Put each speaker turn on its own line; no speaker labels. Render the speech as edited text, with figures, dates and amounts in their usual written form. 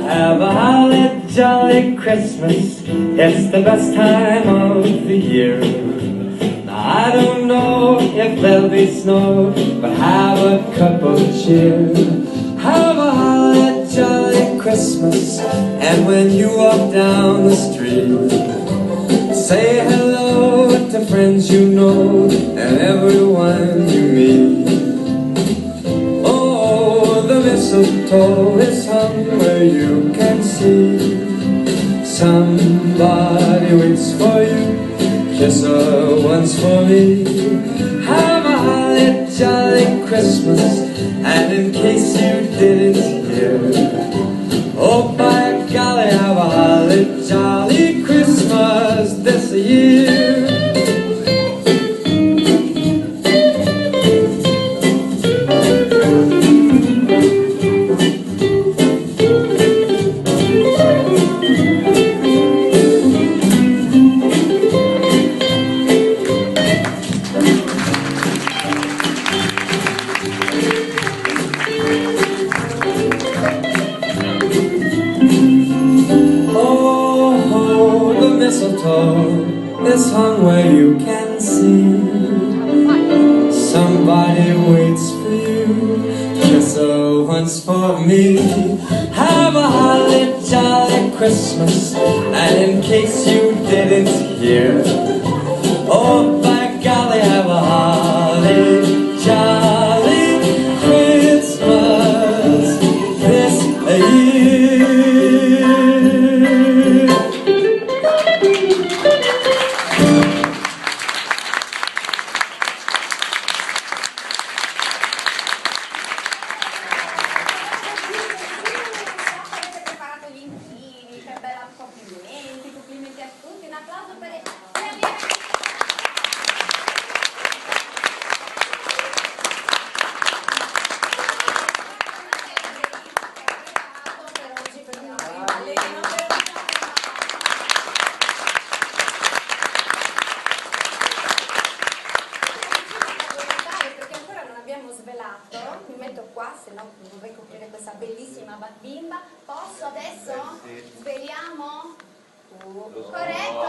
Have a holly jolly Christmas, it's the best time of the year. Now I don't know if there'll be snow, but have a cup of cheer. Have a holly jolly Christmas, and when you walk down the street, say hello to friends you know and everyone you meet. Mistletoe is hung where you can see. Somebody waits for you, kiss her once for me. Have a holly jolly Christmas, and in case you didn't hear, oh by golly, have a holly jolly Christmas this year. Mistletoe is hung where you can see. Somebody waits for you, kiss her once for me. Have a holly jolly Christmas, and in case you didn't hear, oh by golly, have a holly jolly Christmas this year.
Complimenti a tutti, un applauso per perché ancora non abbiamo svelato, mi metto qua, se no non vorrei coprire questa bellissima bimba. Posso adesso? Sveliamo? Corretto!